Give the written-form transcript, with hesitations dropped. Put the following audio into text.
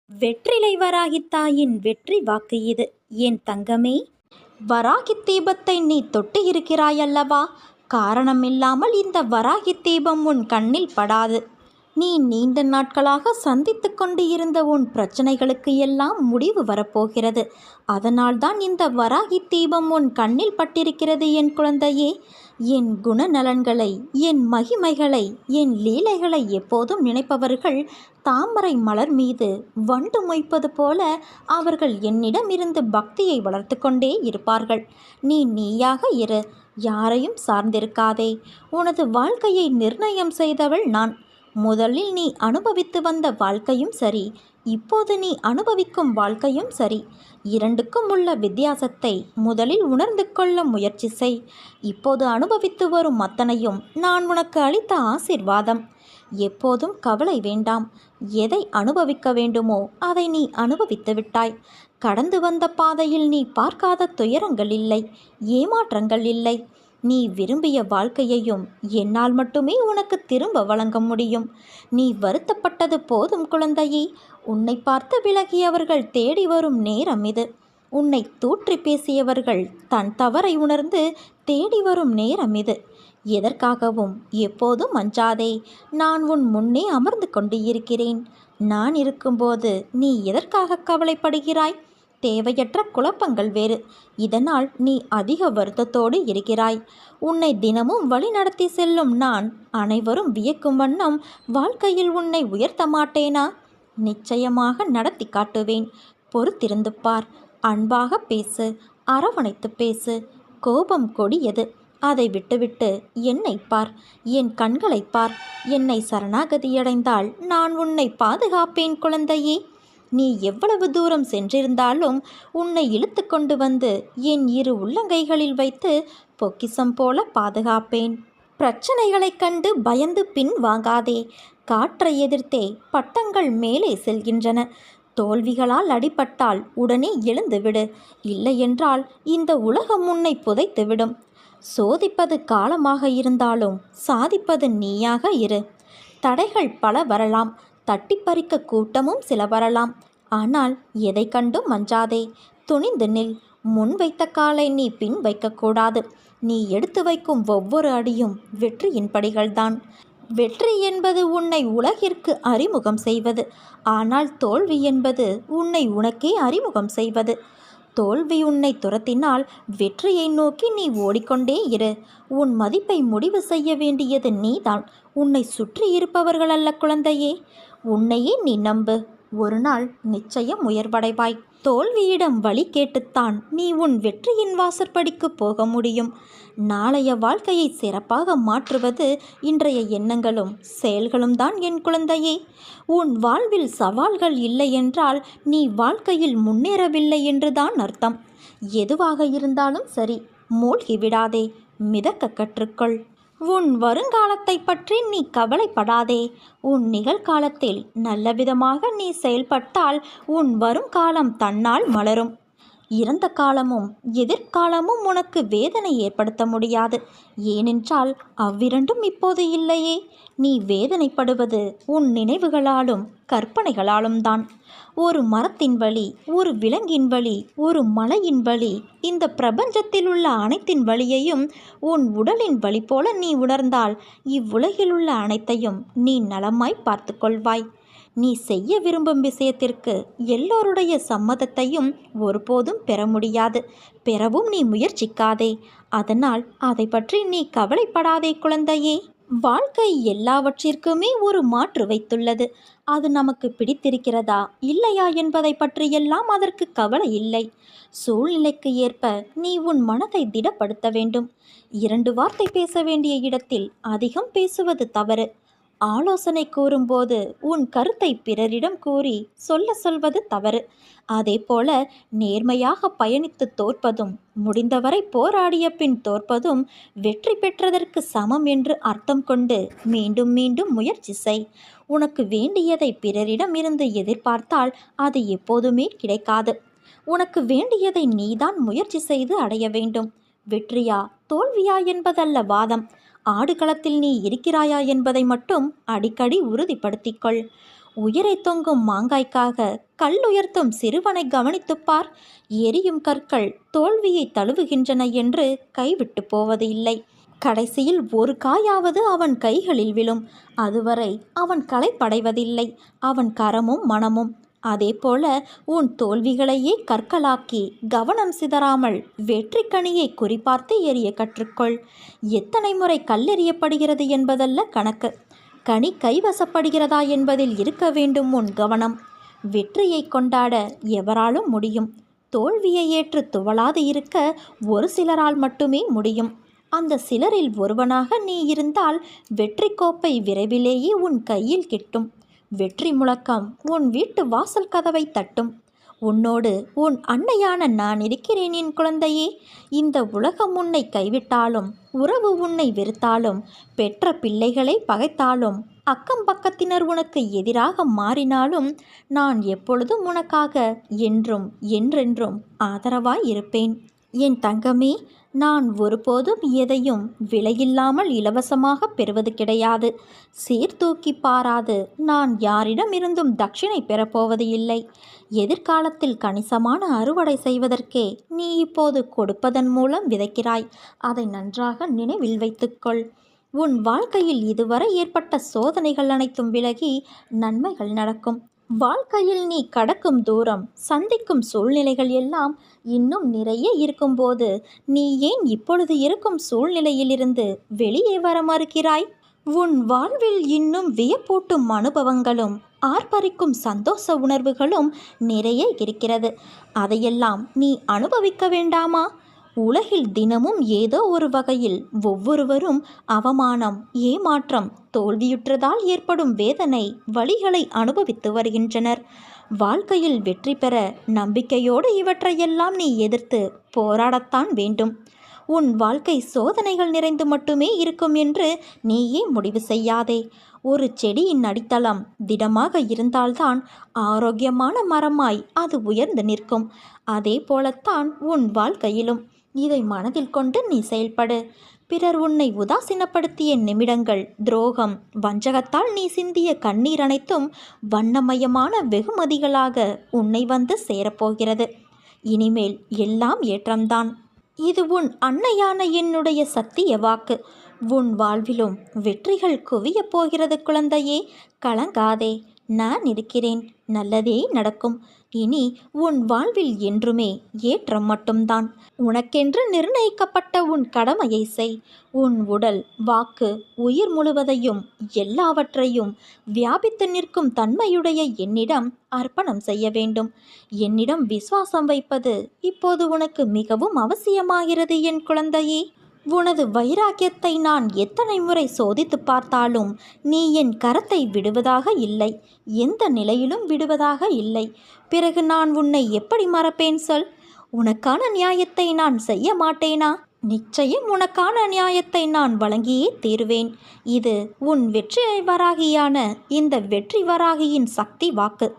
வெற்றிலை வராகி தாயின் வெற்றி வாக்கு இது. என் தங்கமே, வராகி தீபத்தை நீ தொட்டு இருக்கிறாயல்லவா? காரணமில்லாமல் இந்த வராகி தீபம் உன் கண்ணில் படாது. நீ நீண்ட நாட்களாக சந்தித்து கொண்டு இருந்த உன் பிரச்சனைகளுக்கு எல்லாம் முடிவு வரப்போகிறது. அதனால்தான் இந்த வராகி தீபம் உன் கண்ணில் பட்டிருக்கிறது என் குழந்தையே. என் குணநலன்களை, என் மகிமைகளை, என் லீலைகளை எப்போதும் நினைப்பவர்கள் தாமரை மலர் மீது வண்டு மொய்ப்பது போல அவர்கள் என்னிடமிருந்து பக்தியை வளர்த்து கொண்டே இருப்பார்கள். நீ நீயாக இரு, யாரையும் சார்ந்திருக்காதே. உனது வாழ்க்கையை நிர்ணயம் செய்தவள் நான். முதலில் நீ அனுபவித்து வந்த வாழ்க்கையும் சரி, இப்போது நீ அனுபவிக்கும் வாழ்க்கையும் சரி, இரண்டுக்கும் உள்ள வித்தியாசத்தை முதலில் உணர்ந்து கொள்ள முயற்சி செய். இப்போது அனுபவித்து வரும் அத்தனையும் நான் உனக்கு அளித்த ஆசீர்வாதம். எப்போதும் கவலை வேண்டாம். எதை அனுபவிக்க வேண்டுமோ அதை நீ அனுபவித்து விட்டாய். கடந்து வந்த பாதையில் நீ பார்க்காத துயரங்கள் இல்லை, ஏமாற்றங்கள் இல்லை. நீ விரும்பிய வாழ்க்கையையும் என்னால் மட்டுமே உனக்கு திரும்ப வழங்க முடியும். நீ வருத்தப்பட்டது போதும் குழந்தையே. உன்னை பார்த்து விலகியவர்கள் தேடி வரும் நேரம் இது. உன்னை தூற்றி பேசியவர்கள் தன் தவறை உணர்ந்து தேடி வரும் நேரம் இது. எதற்காகவும் எப்போதும் அஞ்சாதே. நான் உன் முன்னே அமர்ந்து கொண்டு இருக்கிறேன். நான் இருக்கும்போது நீ எதற்காக கவலைப்படுகிறாய்? தேவையற்ற குழப்பங்கள் வேறு. இதனால் நீ அதிக வருத்தத்தோடு இருக்கிறாய். உன்னை தினமும் வழி நடத்தி செல்லும் நான் அனைவரும் வியக்கும் வண்ணம் வாழ்க்கையில் உன்னை உயர்த்த மாட்டேனா? நிச்சயமாக நடத்தி காட்டுவேன். பொறுத்திருந்து பார். அன்பாக பேசு, அரவணைத்து பேசு. கோபம் கொடியது, அதை விட்டுவிட்டு என்னை பார், என் கண்களை பார். என்னை சரணாகதியடைந்தால் நான் உன்னை பாதுகாப்பேன் குழந்தையே. நீ எவ்வளவு தூரம் சென்றிருந்தாலும் உன்னை இழுத்து கொண்டு வந்து என் இரு உள்ளங்கைகளில் வைத்து பொக்கிசம் போல பாதுகாப்பேன். பிரச்சனைகளைக் கண்டு பயந்து பின் வாங்காதே. காற்றை எதிர்த்தே பட்டங்கள் மேலே செல்கின்றன. தோல்விகளால் அடிபட்டால் உடனே எழுந்துவிடு. இல்லையென்றால் இந்த உலகம் உன்னை புதைத்துவிடும். சோதிப்பது காலமாக இருந்தாலும் சாதிப்பது நீயாக இரு. தடைகள் பல வரலாம், தட்டி பறிக்க கூட்டமும் சில வரலாம். ஆனால் எதை கண்டும் அஞ்சாதே. துணிந்து நில். முன் வைத்த காலை நீ பின் வைக்கக்கூடாது. நீ எடுத்து வைக்கும் ஒவ்வொரு அடியும் வெற்றியின் படிகள்தான். வெற்றி என்பது உன்னை உலகிற்கு அறிமுகம் செய்வது. ஆனால் தோல்வி என்பது உன்னை உனக்கே அறிமுகம் செய்வது. தோல்வி உன்னை துரத்தினால் வெற்றியை நோக்கி நீ ஓடிக்கொண்டே இரு. உன் மதிப்பை முடிவு செய்ய வேண்டியது நீதான், உன்னை சுற்றி இருப்பவர்கள் அல்ல குழந்தையே. உன்னையே நீ நம்பு. ஒரு நாள் நிச்சயம் உயர்வடைவாய். தோல்வியிடம் வழி கேட்டுத்தான் நீ உன் வெற்றியின் வாசற்படிக்கு போக முடியும். நாளைய வாழ்க்கையை சிறப்பாக மாற்றுவது இன்றைய எண்ணங்களும் செயல்களும் தான் என் குழந்தையே. உன் வாழ்வில் சவால்கள் இல்லை என்றால் நீ வாழ்க்கையில் முன்னேறவில்லை என்றுதான் அர்த்தம். எதுவாக இருந்தாலும் சரி, மூழ்கி விடாதே, மிதக்க கற்றுக்கொள். உன் வருங்காலத்தை பற்றி நீ கவலைப்படாதே. உன் நிகழ்காலத்தில் நல்லவிதமாக நீ செயல்பட்டால் உன் வரும் காலம் தன்னால் மலரும். இறந்த காலமும் எதிர்காலமும் உனக்கு வேதனை ஏற்படுத்த முடியாது. ஏனென்றால் அவ்விரண்டும் இப்போது இல்லையே. நீ வேதனைப்படுவது உன் நினைவுகளாலும் கற்பனைகளாலும் தான். ஒரு மரத்தின் வலி, ஒரு விலங்கின் வலி, ஒரு மலையின் வலி, இந்த பிரபஞ்சத்தில் உள்ள அனைத்தின் வலியையும் உன் உடலின் வலி போல நீ உணர்ந்தால் இவ்வுலகில் உள்ள அனைத்தையும் நீ நலமாய் பார்த்து கொள்வாய். நீ செய்ய விரும்பும் விஷயத்திற்கு எல்லோருடைய சம்மதத்தையும் ஒருபோதும் பெற முடியாது. பெறவும் நீ முயற்சிக்காதே. அதனால் அதை பற்றி நீ கவலைப்படாதே குழந்தையே. வாழ்க்கை எல்லாவற்றிற்குமே ஒரு மாற்று வைத்துள்ளது. அது நமக்கு பிடித்திருக்கிறதா இல்லையா என்பதை பற்றியெல்லாம் அதற்கு கவலை இல்லை. சூழ்நிலைக்கு ஏற்ப நீ உன் மனதை திடப்படுத்த வேண்டும். 2 வார்த்தை பேச வேண்டிய இடத்தில் அதிகம் பேசுவது தவறு. ஆலோசனை கூறும்போது உன் கருத்தை பிறரிடம் கூறி சொல்வது தவறு. அதேபோல நேர்மையாக பயணித்து தோற்பதும், முடிந்தவரை போராடிய பின் தோற்பதும் வெற்றி பெற்றதற்கு சமம் என்று அர்த்தம் கொண்டு மீண்டும் மீண்டும் முயற்சி செய். உனக்கு வேண்டியதை பிறரிடம் இருந்து எதிர்பார்த்தால் அது எப்போதுமே கிடைக்காது. உனக்கு வேண்டியதை நீதான் முயற்சி செய்து அடைய வேண்டும். வெற்றியா தோல்வியா என்பதல்ல வாதம். ஆடுகளத்தில் நீ இருக்கிறாயா என்பதை மட்டும் அடிக்கடி உறுதிப்படுத்திக்கொள். உயிரை தொங்கும் மாங்காய்க்காக கல் உயர்த்தும் சிறுவனை கவனித்துப்பார். எரியும் கற்கள் தோல்வியை தழுவுகின்றன என்று கைவிட்டு போவது இல்லை. கடைசியில் ஒரு காயாவது அவன் கைகளில் விழும். அதுவரை அவன் களைப்படைவதில்லை, அவன் கரமும் மனமும். அதேபோல உன் தோல்விகளையே கற்களாக்கி கவனம் சிதறாமல் வெற்றி கனியை குறிப்பார்த்து எறிய கற்றுக்கொள். எத்தனை முறை கல்லெறியப்படுகிறது என்பதல்ல கணக்கு, கனி கைவசப்படுகிறதா என்பதில் இருக்க வேண்டும் உன் கவனம். வெற்றியை கொண்டாட எவராலும் முடியும். தோல்வியை ஏற்று துவளாது இருக்க ஒரு சிலரால் மட்டுமே முடியும். அந்த சிலரில் ஒருவனாக நீ இருந்தால் வெற்றி கோப்பை விரைவிலேயே உன் கையில் கிட்டும். வெற்றி முழக்கம் உன் வீட்டு வாசல் கதவை தட்டும். உன்னோடு உன் அன்னையான நான் இருக்கிறேன் என் குழந்தையே. இந்த உலகம் உன்னை கைவிட்டாலும், உறவு உன்னை வெறுத்தாலும், பெற்ற பிள்ளைகளை பகைத்தாலும், அக்கம் பக்கத்தினர் உனக்கு எதிராக மாறினாலும், நான் எப்பொழுதும் உனக்காக என்றும் என்றென்றும் ஆதரவாய் இருப்பேன். என் தங்கமே, நான் ஒருபோதும் எதையும் விலையில்லாமல் இலவசமாக பெறுவது கிடையாது. சீர்தூக்கி பாராது நான் யாரிடமிருந்தும் தட்சிணை பெறப்போவது இல்லை. எதிர்காலத்தில் கணிசமான அறுவடை செய்வதற்கே நீ இப்போது கொடுப்பதன் மூலம் விதைக்கிறாய். அதை நன்றாக நினைவில் வைத்துக்கொள். உன் வாழ்க்கையில் இதுவரை ஏற்பட்ட சோதனைகள் அனைத்தும் விலகி நன்மைகள் நடக்கும். வாழ்க்கையில் நீ கடக்கும் தூரம், சந்திக்கும் சூழ்நிலைகள் எல்லாம் இன்னும் நிறைய இருக்கும்போது நீ ஏன் இப்பொழுது இருக்கும் சூழ்நிலையிலிருந்து வெளியே வர மறுக்கிறாய்? உன் வாழ்வில் இன்னும் வியப்பூட்டும் அனுபவங்களும் ஆர்ப்பரிக்கும் சந்தோஷ உணர்வுகளும் நிறைய இருக்கிறது. அதையெல்லாம் நீ அனுபவிக்க வேண்டாமா? உலகில் தினமும் ஏதோ ஒரு வகையில் ஒவ்வொருவரும் அவமானம், ஏமாற்றம், தோல்வியுற்றதால் ஏற்படும் வேதனை, வலிகளை அனுபவித்து வருகின்றனர். வாழ்க்கையில் வெற்றி பெற நம்பிக்கையோடு இவற்றையெல்லாம் நீ எதிர்த்து போராடத்தான் வேண்டும். உன் வாழ்க்கை சோதனைகள் நிறைந்து மட்டுமே இருக்கும் என்று நீயே முடிவு செய்யாதே. ஒரு செடியின் அடித்தளம் திடமாக இருந்தால்தான் ஆரோக்கியமான மரமாய் அது உயர்ந்து நிற்கும். அதே போலத்தான் உன் வாழ்க்கையிலும். இதை மனதில் கொண்டு நீ செயல்படு. பிறர் உன்னை உதாசீனப்படுத்திய நிமிடங்கள், துரோகம், வஞ்சகத்தால் நீ சிந்திய கண்ணீர் அனைத்தும் வண்ணமயமான வெகுமதிகளாக உன்னை வந்து சேரப்போகிறது. இனிமேல் எல்லாம் ஏற்றம்தான். இது உன் அன்னையான என்னுடைய சத்திய வாக்கு. உன் வாழ்விலும் வெற்றிகள் குவியப் போகிறது குழந்தையே. கலங்காதே, நான் இருக்கிறேன். நல்லதே நடக்கும். இனி உன் வாழ்வில் என்றுமே ஏற்றம் மட்டும்தான். உனக்கென்று நிர்ணயிக்கப்பட்ட உன் கடமையை செய். உன் உடல், வாக்கு, உயிர் முழுவதையும், எல்லாவற்றையும் வியாபித்து நிற்கும் தன்மையுடைய என்னிடம் அர்ப்பணம் செய்ய வேண்டும். என்னிடம் விசுவாசம் வைப்பது இப்போது உனக்கு மிகவும் அவசியமாகிறது என் குழந்தையே. உனது வைராக்கியத்தை நான் எத்தனை முறை சோதித்து பார்த்தாலும் நீ என் கரத்தை விடுவதாக இல்லை. எந்த நிலையிலும் விடுவதாக இல்லை. பிறகு நான் உன்னை எப்படி மறப்பேன் சொல்? உனக்கான நியாயத்தை நான் செய்ய மாட்டேனா? நிச்சயம் உனக்கான நியாயத்தை நான் வழங்கியே தீருவேன். இது உன் வெற்றி வராகியான இந்த வெற்றி வராகியின் சக்தி வாக்கு.